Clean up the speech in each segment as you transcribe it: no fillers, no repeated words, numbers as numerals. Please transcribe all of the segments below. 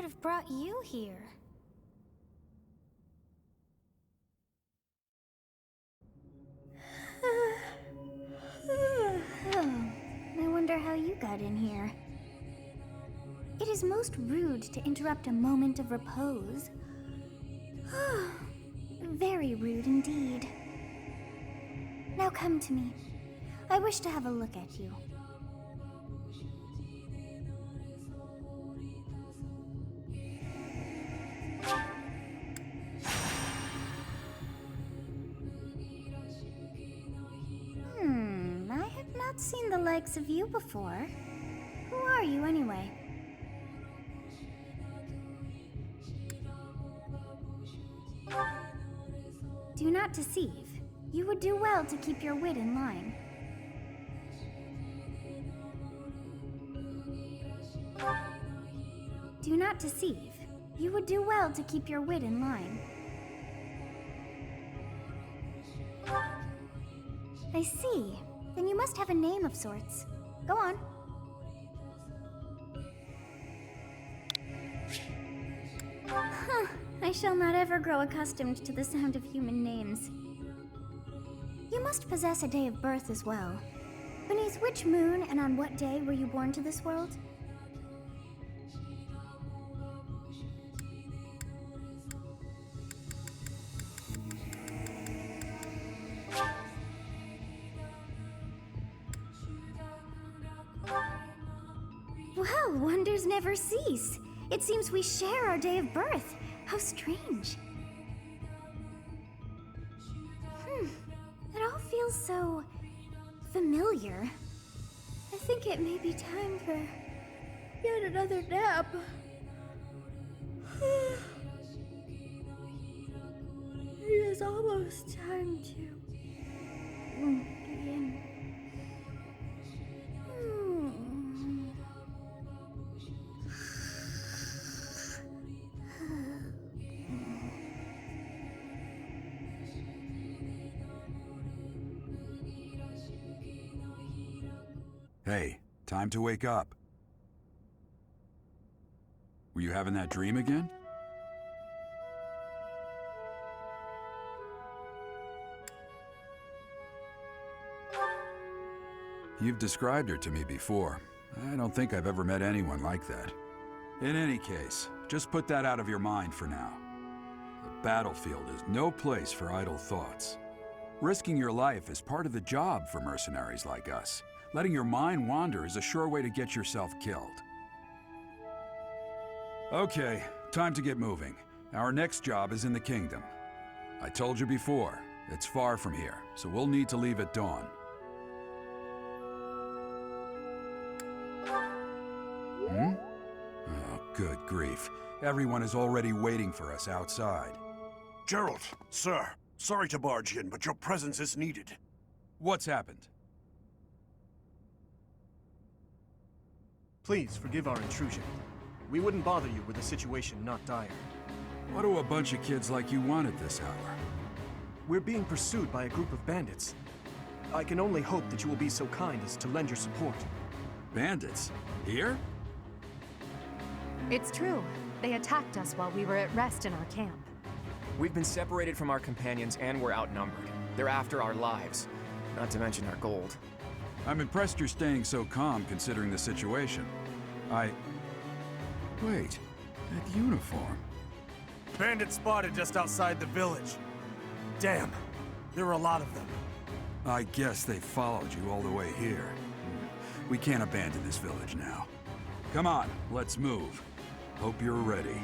could have brought you here? I wonder how you got in here. It is most rude to interrupt a moment of repose. Very rude indeed. Now come to me. I wish to have a look at you. I have not seen the likes of you before. Who are you anyway? Do not deceive. You would do well to keep your wit in line. Do not deceive. You would do well to keep your wit in line. I see. Then you must have a name of sorts. Go on. I shall not ever grow accustomed to the sound of human names. You must possess a day of birth as well. Beneath which moon and on what day were you born to this world? Well, wonders never cease. It seems we share our day of birth. How strange. It all feels so familiar. I think it may be time for yet another nap. It is almost time to begin. Hey, time to wake up. Were you having that dream again? You've described her to me before. I don't think I've ever met anyone like that. In any case, just put that out of your mind for now. The battlefield is no place for idle thoughts. Risking your life is part of the job for mercenaries like us. Letting your mind wander is a sure way to get yourself killed. Okay, time to get moving. Our next job is in the kingdom. I told you before, it's far from here, so we'll need to leave at dawn. Oh, good grief. Everyone is already waiting for us outside. Gerald, sir, sorry to barge in, but your presence is needed. What's happened? Please forgive our intrusion. We wouldn't bother you with a situation not dire. What do a bunch of kids like you want at this hour? We're being pursued by a group of bandits. I can only hope that you will be so kind as to lend your support. Bandits? Here? It's true. They attacked us while we were at rest in our camp. We've been separated from our companions and we're outnumbered. They're after our lives, not to mention our gold. I'm impressed you're staying so calm considering the situation. Wait, that uniform. Bandits spotted just outside the village. Damn, there were a lot of them. I guess they followed you all the way here. We can't abandon this village now. Come on, let's move. Hope you're ready.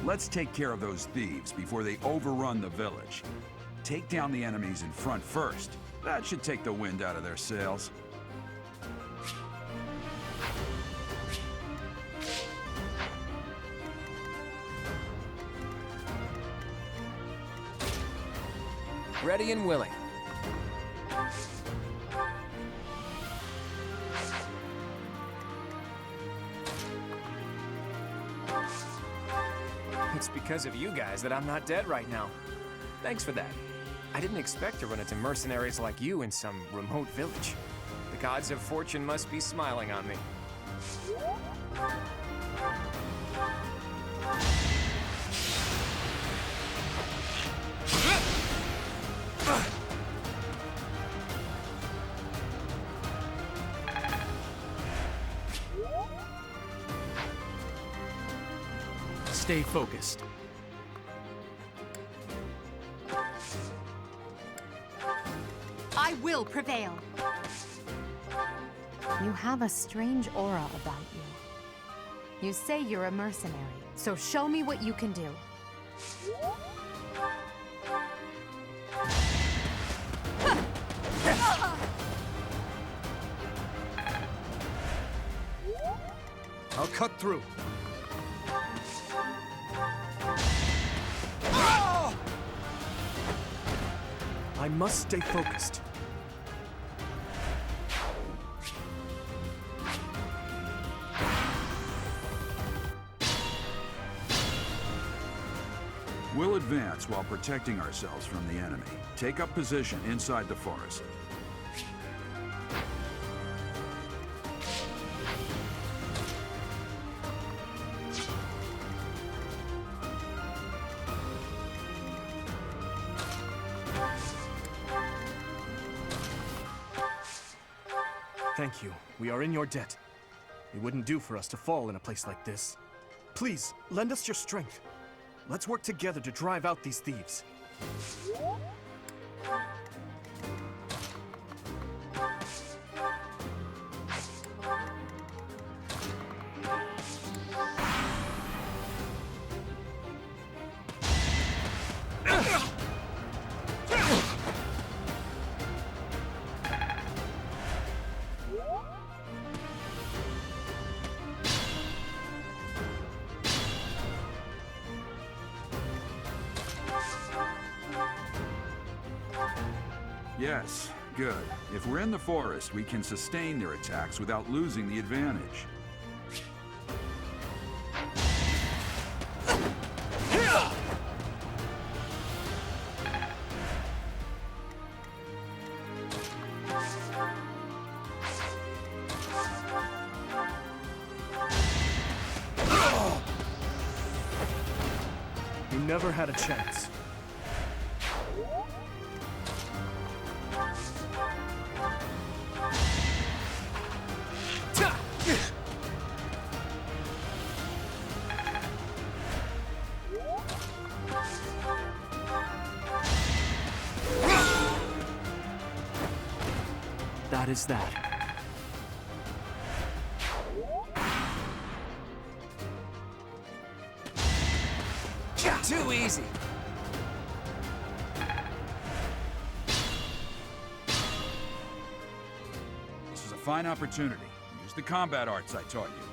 Let's take care of those thieves before they overrun the village. Take down the enemies in front first. That should take the wind out of their sails. Ready and willing. It's because of you guys that I'm not dead right now. Thanks for that. I didn't expect to run into mercenaries like you in some remote village. The gods of fortune must be smiling on me. Stay focused. I will prevail. You have a strange aura about you. You say you're a mercenary, so show me what you can do. I'll cut through. I must stay focused. We'll advance while protecting ourselves from the enemy. Take up position inside the forest. Thank you. We are in your debt. It wouldn't do for us to fall in a place like this. Please, lend us your strength. Let's work together to drive out these thieves. Yes, good. If we're in the forest, we can sustain their attacks without losing the advantage. You never had a chance. That is that. Too easy. This is a fine opportunity. Use the combat arts I taught you.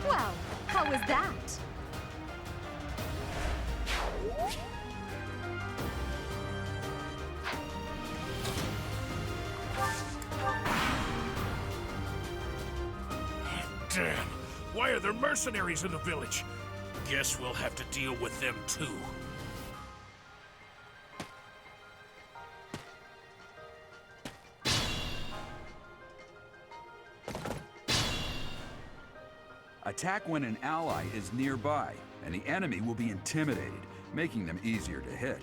Well, how was that? Damn! Why are there mercenaries in the village? Guess we'll have to deal with them too. Attack when an ally is nearby, and the enemy will be intimidated, making them easier to hit.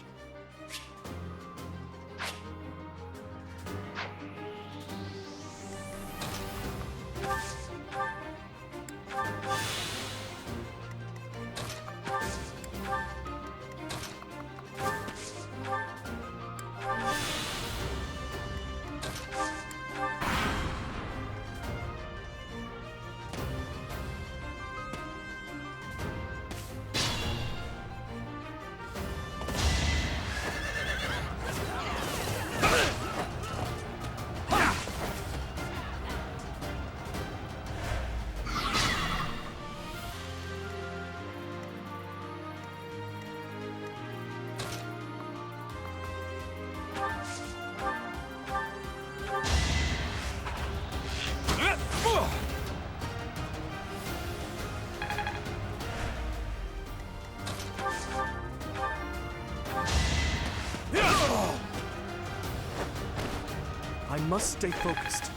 must stay focused.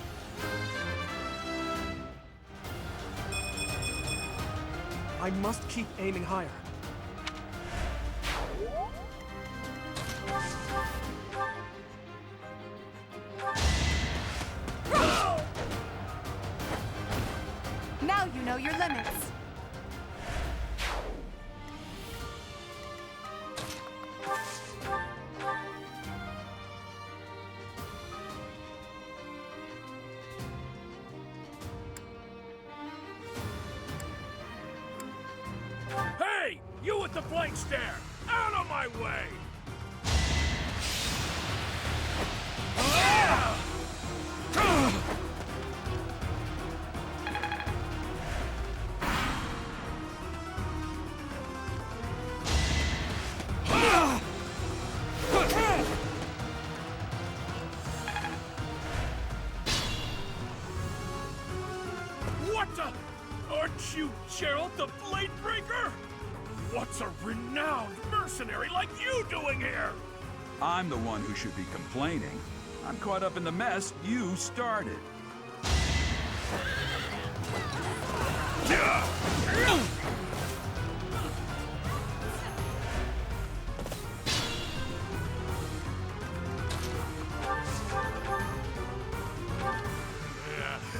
I must keep aiming higher. Now you know your limits. Hey! You with the blank stare! Out of my way! What the? Aren't you Gerald the Bladebreaker? What's a renowned mercenary like you doing here? I'm the one who should be complaining. I'm caught up in the mess you started.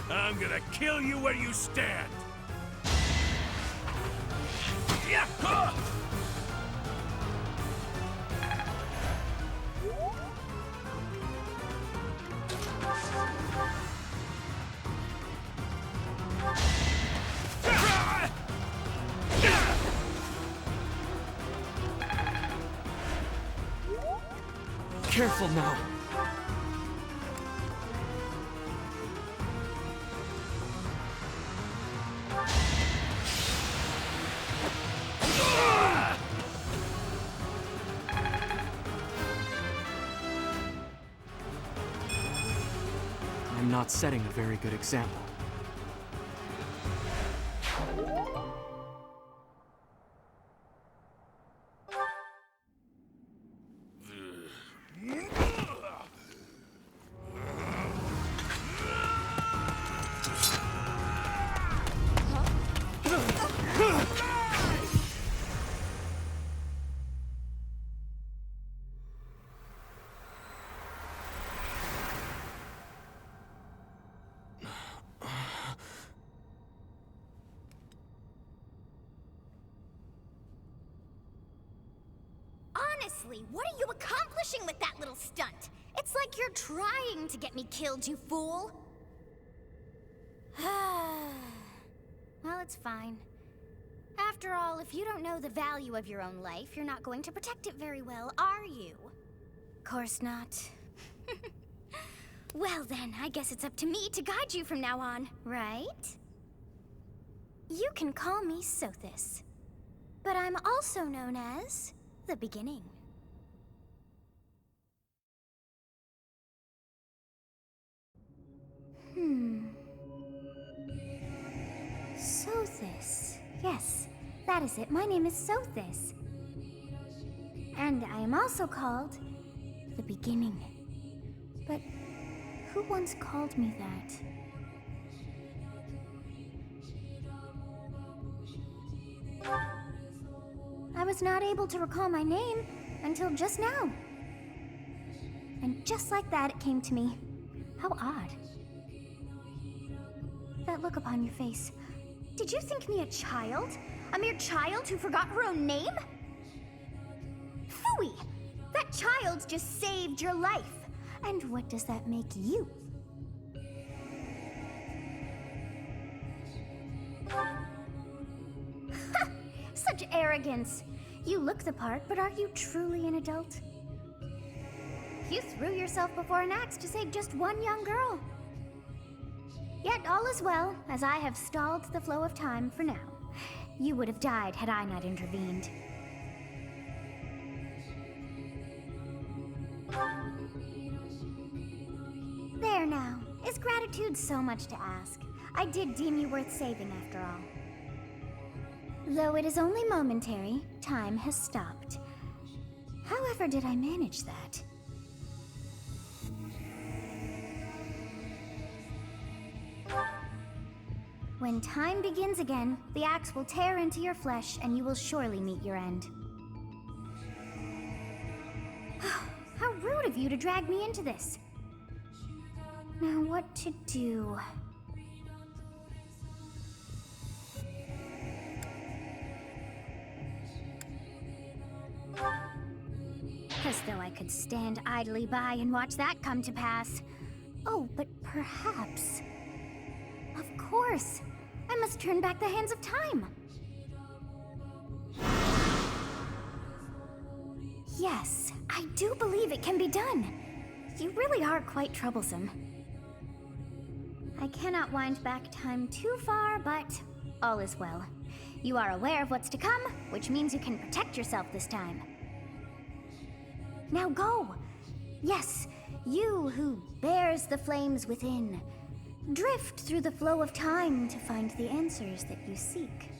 I'm gonna kill you where you stand. Careful now. I'm not setting a very good example. Honestly, what are you accomplishing with that little stunt? It's like you're trying to get me killed, you fool. Well, it's fine. After all, if you don't know the value of your own life, you're not going to protect it very well, are you? Course not. Well then, I guess it's up to me to guide you from now on, right? You can call me Sothis, but I'm also known as the Beginning. Sothis. Yes, that is it. My name is Sothis. And I am also called the Beginning. But who once called me that? I was not able to recall my name until just now. And just like that, it came to me. How odd. That look upon your face. Did you think me a child? A mere child who forgot her own name? Phooey! That child just saved your life. And what does that make you? Such arrogance. You look the part, but are you truly an adult? You threw yourself before an axe to save just one young girl. Yet all is well, as I have stalled the flow of time for now. You would have died had I not intervened. There now. Is gratitude so much to ask? I did deem you worth saving after all. Though it is only momentary, time has stopped. However did I manage that? When time begins again, the axe will tear into your flesh and you will surely meet your end. How rude of you to drag me into this. Now what to do? As though I could stand idly by and watch that come to pass. Oh, but perhaps... Of course! I must turn back the hands of time! Yes, I do believe it can be done. You really are quite troublesome. I cannot wind back time too far, but all is well. You are aware of what's to come, which means you can protect yourself this time. Now go! Yes, you who bears the flames within. Drift through the flow of time to find the answers that you seek.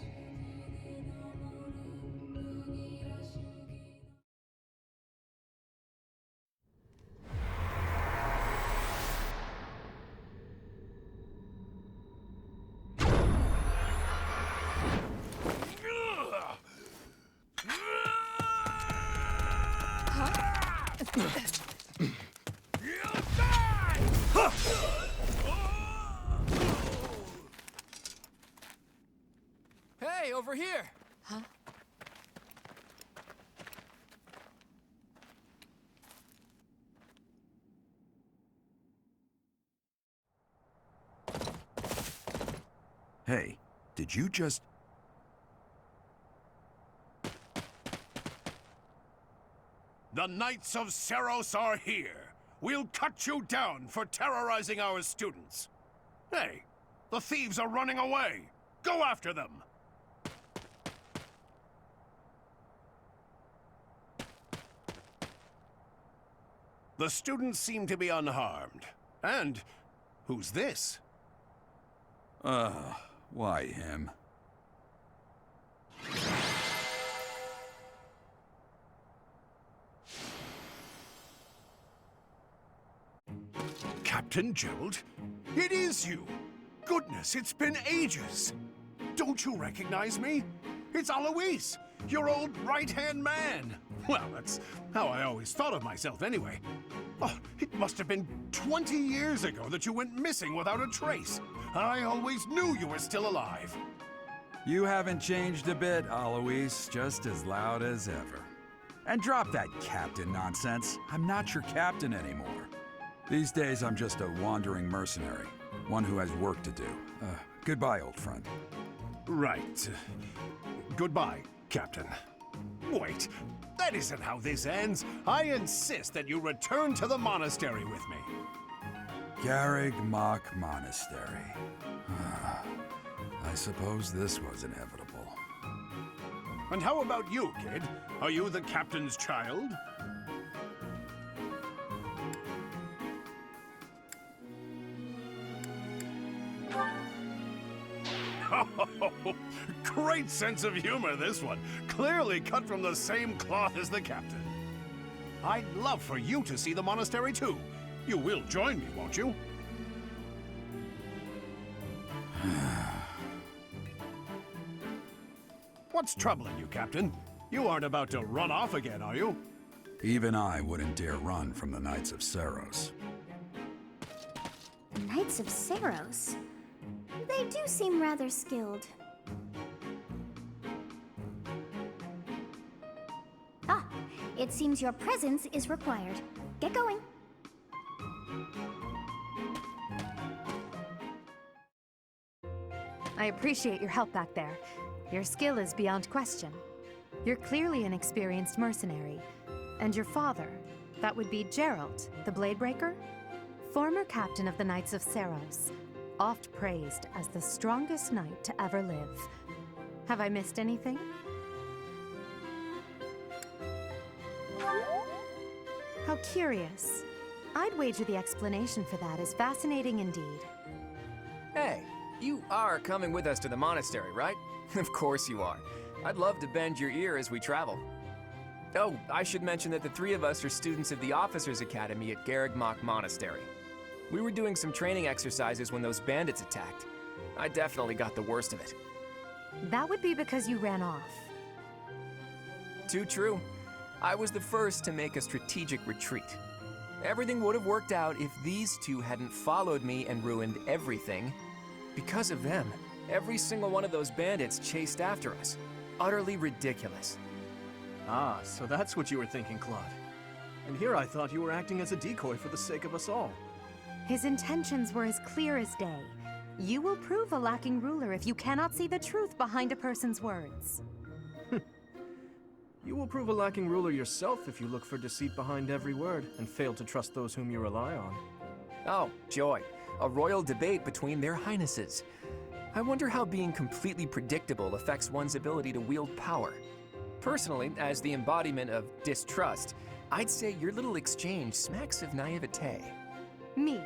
Hey, over here! Huh? Hey, did you just... The Knights of Seros are here. We'll cut you down for terrorizing our students. Hey, the thieves are running away. Go after them. The students seem to be unharmed. And who's this? Why him? Captain Gerald? It is you! Goodness, it's been ages! Don't you recognize me? It's Alois, your old right-hand man! Well, that's how I always thought of myself anyway. Oh, it must have been 20 years ago that you went missing without a trace. I always knew you were still alive. You haven't changed a bit, Alois, just as loud as ever. And drop that captain nonsense. I'm not your captain anymore. These days, I'm just a wandering mercenary, one who has work to do. Goodbye, old friend. Right. Goodbye, Captain. Wait, that isn't how this ends. I insist that you return to the monastery with me. Garrig Mach Monastery. I suppose this was inevitable. And how about you, kid? Are you the captain's child? Oh, great sense of humor, this one. Clearly cut from the same cloth as the captain. I'd love for you to see the monastery, too. You will join me, won't you? What's troubling you, Captain? You aren't about to run off again, are you? Even I wouldn't dare run from the Knights of Seros. The Knights of Seros? They do seem rather skilled. Ah, it seems your presence is required. Get going. I appreciate your help back there. Your skill is beyond question. You're clearly an experienced mercenary. And your father, that would be Gerald, the Bladebreaker? Former captain of the Knights of Seros, oft praised as the strongest knight to ever live. Have I missed anything? How curious. I'd wager the explanation for that is fascinating indeed. Hey, you are coming with us to the monastery, right? Of course you are. I'd love to bend your ear as we travel. Oh, I should mention that the three of us are students of the Officers' Academy at Garrig Mach Monastery. We were doing some training exercises when those bandits attacked. I definitely got the worst of it. That would be because you ran off. Too true. I was the first to make a strategic retreat. Everything would have worked out if these two hadn't followed me and ruined everything. Because of them, every single one of those bandits chased after us. Utterly ridiculous. Ah, so that's what you were thinking, Claude. And here I thought you were acting as a decoy for the sake of us all. His intentions were as clear as day. You will prove a lacking ruler if you cannot see the truth behind a person's words. You will prove a lacking ruler yourself if you look for deceit behind every word and fail to trust those whom you rely on. Oh, joy. A royal debate between their highnesses. I wonder how being completely predictable affects one's ability to wield power. Personally, as the embodiment of distrust, I'd say your little exchange smacks of naivete. Me,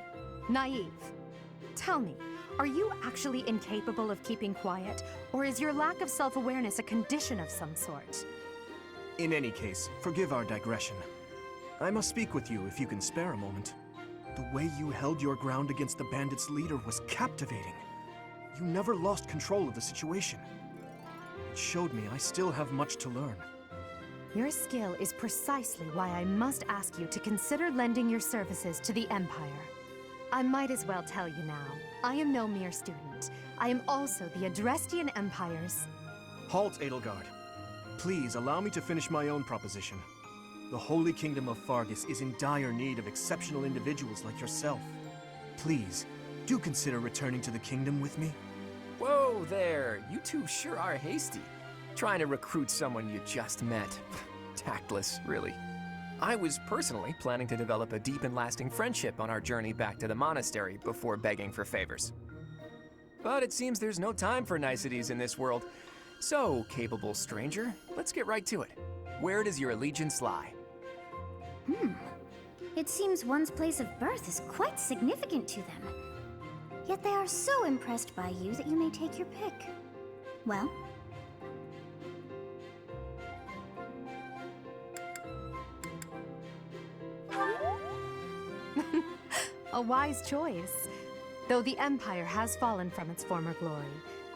naive. Tell me, are you actually incapable of keeping quiet, or is your lack of self-awareness a condition of some sort? In any case, forgive our digression. I must speak with you if you can spare a moment. The way you held your ground against the bandits' leader was captivating. You never lost control of the situation. It showed me I still have much to learn. Your skill is precisely why I must ask you to consider lending your services to the Empire. I might as well tell you now, I am no mere student. I am also the Adrestian Empire's... Halt, Edelgard. Please allow me to finish my own proposition. The Holy Kingdom of Fargus is in dire need of exceptional individuals like yourself. Please, do consider returning to the kingdom with me. Whoa there, you two sure are hasty. Trying to recruit someone you just met. Tactless, really. I was personally planning to develop a deep and lasting friendship on our journey back to the monastery before begging for favors. But it seems there's no time for niceties in this world. So, capable stranger, let's get right to it. Where does your allegiance lie? It seems one's place of birth is quite significant to them. Yet they are so impressed by you that you may take your pick. Well? A wise choice. Though the Empire has fallen from its former glory,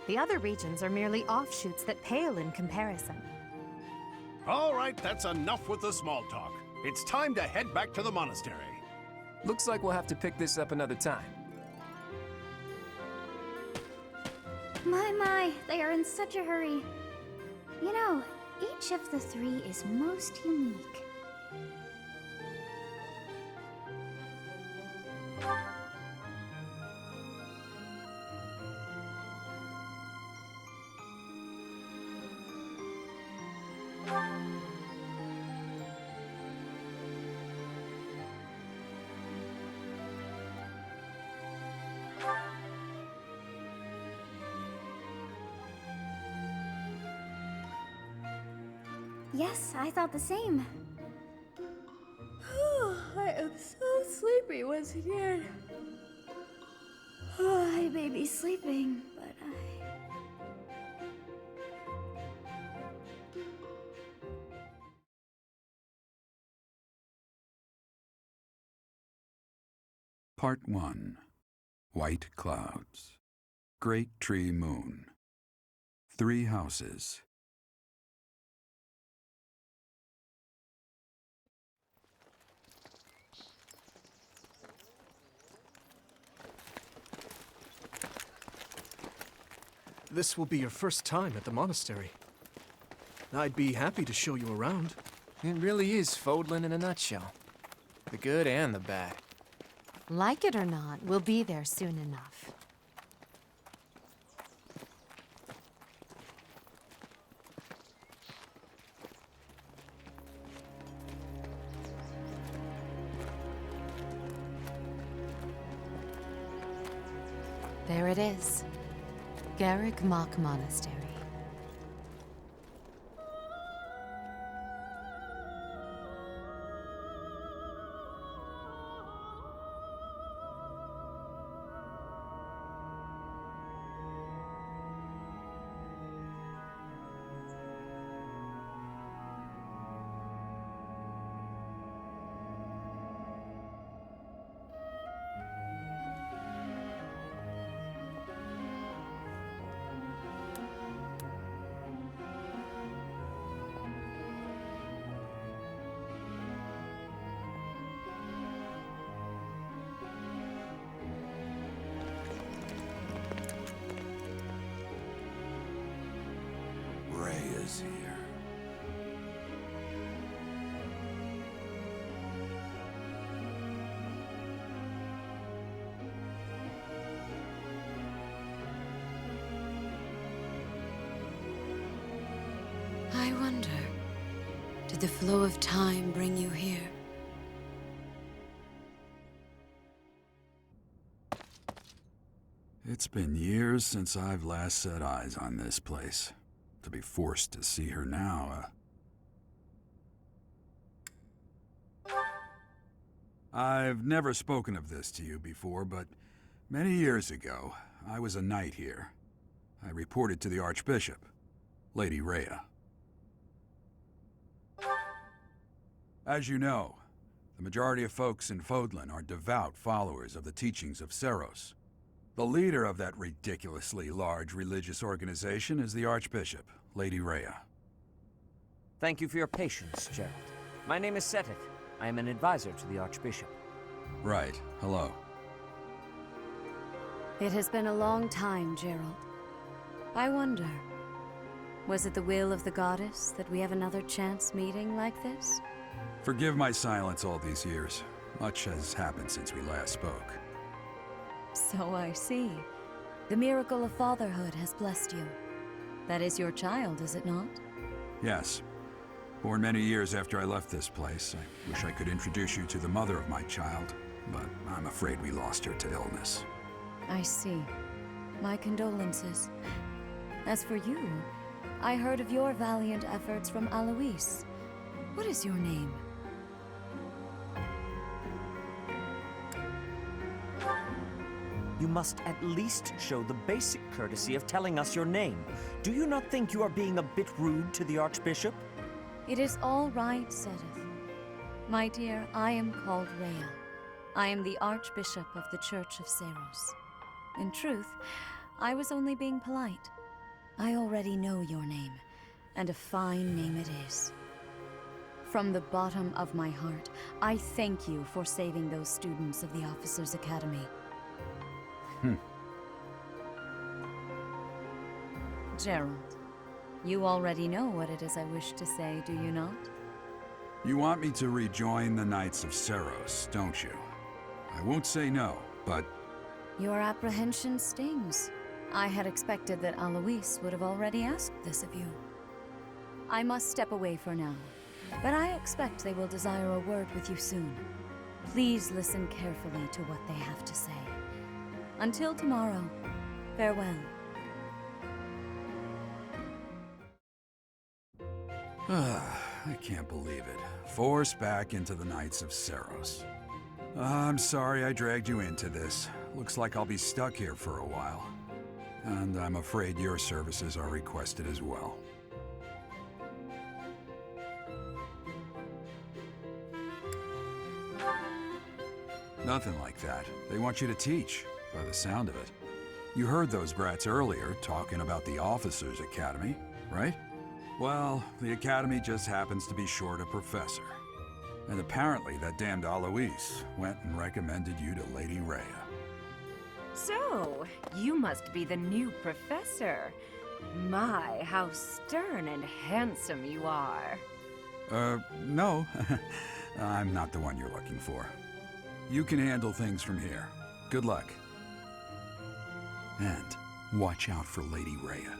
the other regions are merely offshoots that pale in comparison. All right, that's enough with the small talk. It's time to head back to the monastery. Looks like we'll have to pick this up another time. My, they are in such a hurry. You know, each of the three is most unique. Yes, I thought the same. I am so sleepy once again. I may be sleeping, but Part 1. White Clouds. Great Tree Moon. 3 houses. This will be your first time at the monastery. I'd be happy to show you around. It really is Fodlan in a nutshell. The good and the bad. Like it or not, we'll be there soon enough. There it is. Garrick Mock Monastery. is here. I wonder, did the flow of time bring you here? It's been years since I've last set eyes on this place. To be forced to see her now, I've never spoken of this to you before, but many years ago, I was a knight here. I reported to the Archbishop, Lady Rhea. As you know, the majority of folks in Fodlan are devout followers of the teachings of Seros. The leader of that ridiculously large religious organization is the Archbishop, Lady Rhea. Thank you for your patience, Gerald. My name is Seteth. I am an advisor to the Archbishop. Right. Hello. It has been a long time, Gerald. I wonder, was it the will of the goddess that we have another chance meeting like this? Forgive my silence all these years. Much has happened since we last spoke. So I see. The miracle of fatherhood has blessed you. That is your child, is it not? Yes. Born many years after I left this place, I wish I could introduce you to the mother of my child, but I'm afraid we lost her to illness. I see. My condolences. As for you, I heard of your valiant efforts from Alois. What is your name? You must at least show the basic courtesy of telling us your name. Do you not think you are being a bit rude to the Archbishop? It is all right, Seteth. My dear, I am called Rhea. I am the Archbishop of the Church of Seros. In truth, I was only being polite. I already know your name, and a fine name it is. From the bottom of my heart, I thank you for saving those students of the Officers' Academy. Gerald, you already know what it is I wish to say, do you not? You want me to rejoin the Knights of Seros, don't you? I won't say no, but... Your apprehension stings. I had expected that Alois would have already asked this of you. I must step away for now, but I expect they will desire a word with you soon. Please listen carefully to what they have to say. Until tomorrow, farewell. I can't believe it. Forced back into the Knights of Seros. I'm sorry I dragged you into this. Looks like I'll be stuck here for a while. And I'm afraid your services are requested as well. Nothing like that. They want you to teach, by the sound of it. You heard those brats earlier talking about the Officers' Academy, right? Well, the Academy just happens to be short a professor. And apparently that damned Alois went and recommended you to Lady Rhea. So, you must be the new professor. My, how stern and handsome you are. No. I'm not the one you're looking for. You can handle things from here. Good luck. And watch out for Lady Rhea.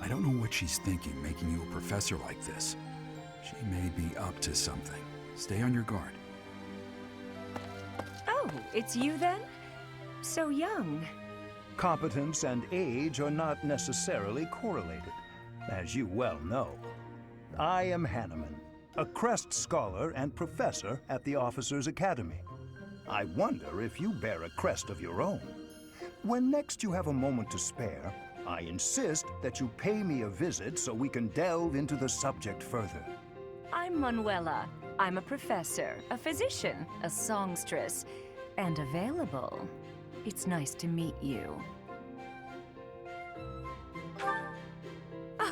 I don't know what she's thinking making you a professor like this. She may be up to something. Stay on your guard. Oh, it's you then? So young. Competence and age are not necessarily correlated, as you well know. I am Hanneman, a Crest Scholar and Professor at the Officers' Academy. I wonder if you bear a crest of your own. When next you have a moment to spare, I insist that you pay me a visit so we can delve into the subject further. I'm Manuela. I'm a professor, a physician, a songstress, and available. It's nice to meet you. I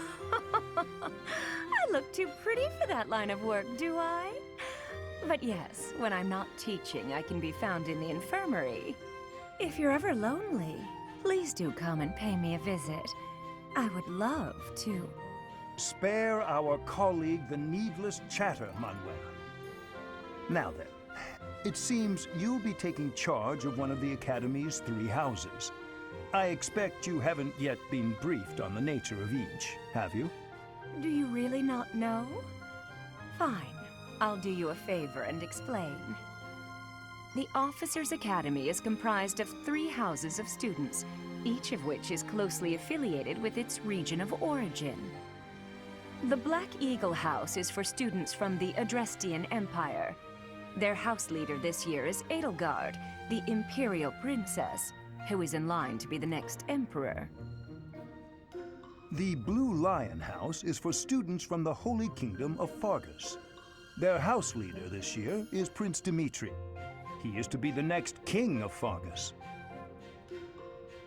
look too pretty for that line of work, do I? But yes, when I'm not teaching, I can be found in the infirmary. If you're ever lonely, please do come and pay me a visit. I would love to. Spare our colleague the needless chatter, Manuela. Now then, it seems you'll be taking charge of one of the Academy's 3 houses. I expect you haven't yet been briefed on the nature of each, have you? Do you really not know? Fine. I'll do you a favor and explain. The Officers' Academy is comprised of 3 houses of students, each of which is closely affiliated with its region of origin. The Black Eagle House is for students from the Adrestian Empire. Their house leader this year is Edelgard, the Imperial Princess, who is in line to be the next Emperor. The Blue Lion House is for students from the Holy Kingdom of Fargus. Their house leader this year is Prince Dimitri. He is to be the next king of Fargus.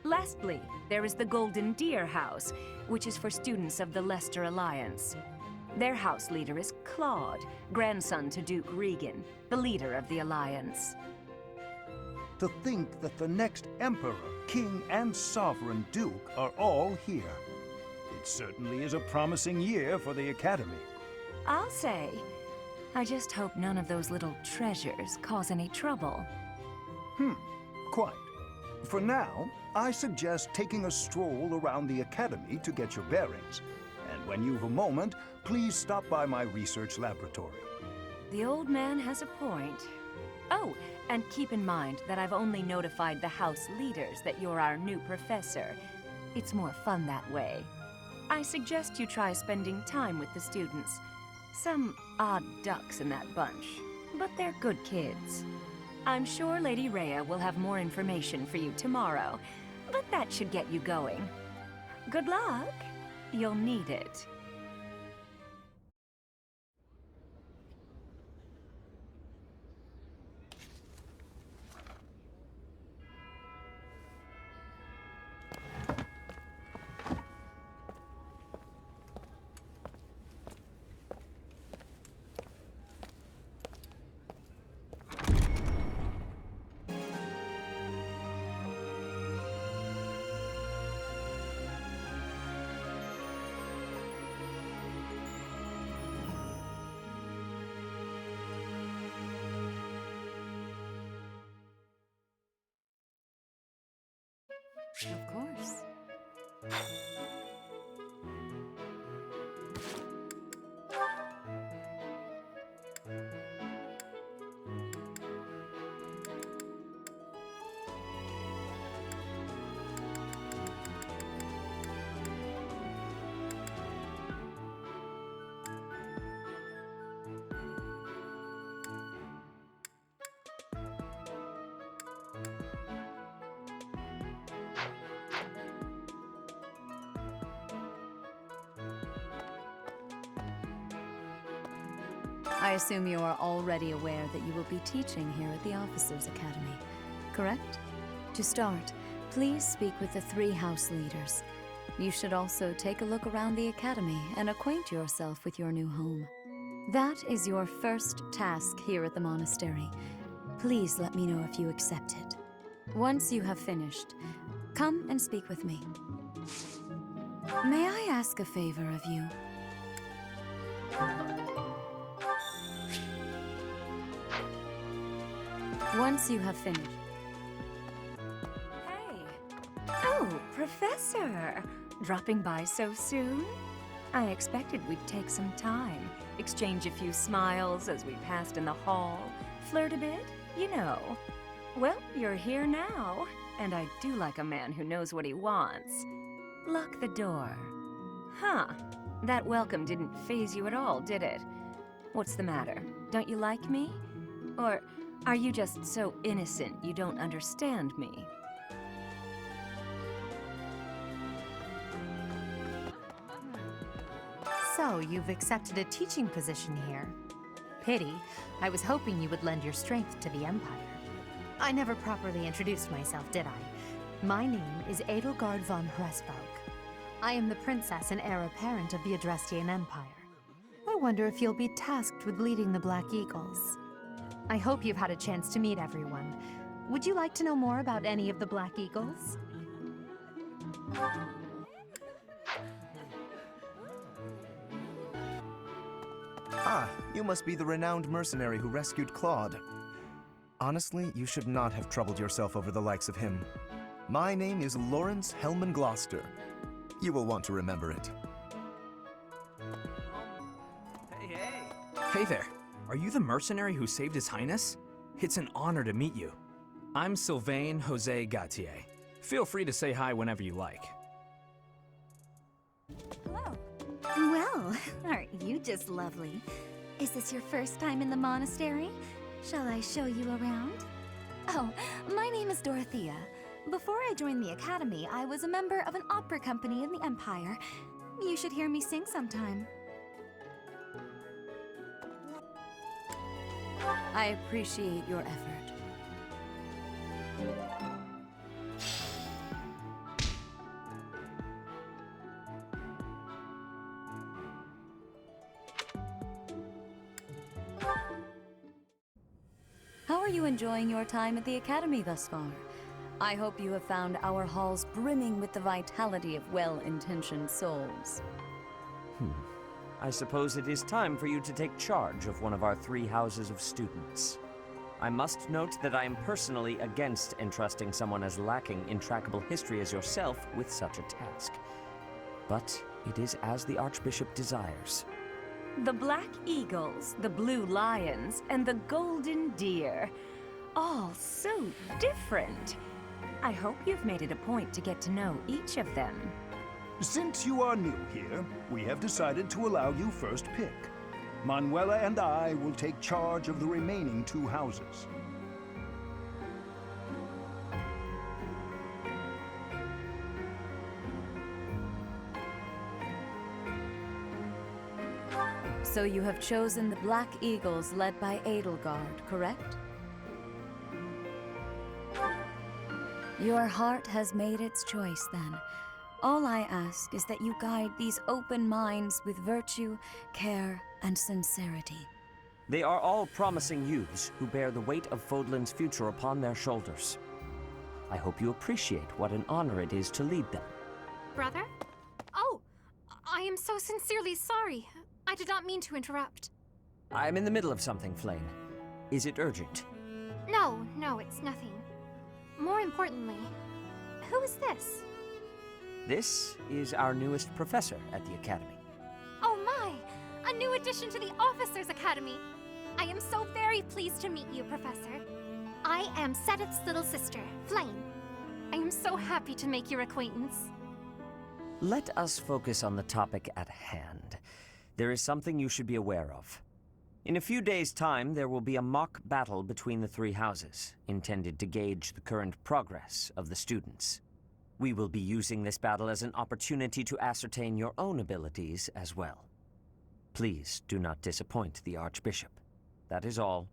Lastly, there is the Golden Deer House, which is for students of the Leicester Alliance. Their house leader is Claude, grandson to Duke Regan, the leader of the Alliance. To think that the next Emperor, King, and Sovereign Duke are all here. It certainly is a promising year for the Academy. I'll say. I just hope none of those little treasures cause any trouble. Quite. For now, I suggest taking a stroll around the Academy to get your bearings. And when you've a moment, please stop by my research laboratory. The old man has a point. Oh, and keep in mind that I've only notified the house leaders that you're our new professor. It's more fun that way. I suggest you try spending time with the students. Some odd ducks in that bunch, but they're good kids. I'm sure Lady Rhea will have more information for you tomorrow, but that should get you going. Good luck. You'll need it. Of course. I assume you are already aware that you will be teaching here at the Officers' Academy, correct? To start, please speak with the 3 house leaders. You should also take a look around the Academy and acquaint yourself with your new home. That is your first task here at the Monastery. Please let me know if you accept it. Once you have finished, come and speak with me. May I ask a favor of you? Once you have finished. Hey. Oh, Professor! Dropping by so soon? I expected we'd take some time, exchange a few smiles as we passed in the hall, flirt a bit, you know. Well, you're here now, and I do like a man who knows what he wants. Lock the door. Huh. That welcome didn't faze you at all, did it? What's the matter? Don't you like me? Or are you just so innocent you don't understand me? So, you've accepted a teaching position here. Pity. I was hoping you would lend your strength to the Empire. I never properly introduced myself, did I? My name is Edelgard von Hresbalg. I am the princess and heir apparent of the Adrestian Empire. I wonder if you'll be tasked with leading the Black Eagles. I hope you've had a chance to meet everyone. Would you like to know more about any of the Black Eagles? Ah, you must be the renowned mercenary who rescued Claude. Honestly, you should not have troubled yourself over the likes of him. My name is Lawrence Hellman Gloucester. You will want to remember it. Hey there. Are you the mercenary who saved His Highness? It's an honor to meet you. I'm Sylvain Jose Gautier. Feel free to say hi whenever you like. Hello. Well, aren't you just lovely? Is this your first time in the monastery? Shall I show you around? Oh, my name is Dorothea. Before I joined the academy, I was a member of an opera company in the Empire. You should hear me sing sometime. I appreciate your effort. How are you enjoying your time at the Academy thus far? I hope you have found our halls brimming with the vitality of well-intentioned souls. I suppose it is time for you to take charge of one of our 3 houses of students. I must note that I am personally against entrusting someone as lacking in trackable history as yourself with such a task. But it is as the Archbishop desires. The Black Eagles, the Blue Lions, and the Golden Deer. All so different. I hope you've made it a point to get to know each of them. Since you are new here, we have decided to allow you first pick. Manuela and I will take charge of the remaining 2 houses. So you have chosen the Black Eagles led by Edelgard, correct? Your heart has made its choice, then. All I ask is that you guide these open minds with virtue, care, and sincerity. They are all promising youths who bear the weight of Fodlan's future upon their shoulders. I hope you appreciate what an honor it is to lead them. Brother? Oh, I am so sincerely sorry. I did not mean to interrupt. I'm in the middle of something, Flame. Is it urgent? No, it's nothing. More importantly, who is this? This is our newest professor at the Academy. Oh my! A new addition to the Officers' Academy! I am so very pleased to meet you, Professor. I am Sedith's little sister, Flame. I am so happy to make your acquaintance. Let us focus on the topic at hand. There is something you should be aware of. In a few days' time, there will be a mock battle between the 3 houses, intended to gauge the current progress of the students. We will be using this battle as an opportunity to ascertain your own abilities as well. Please do not disappoint the Archbishop. That is all,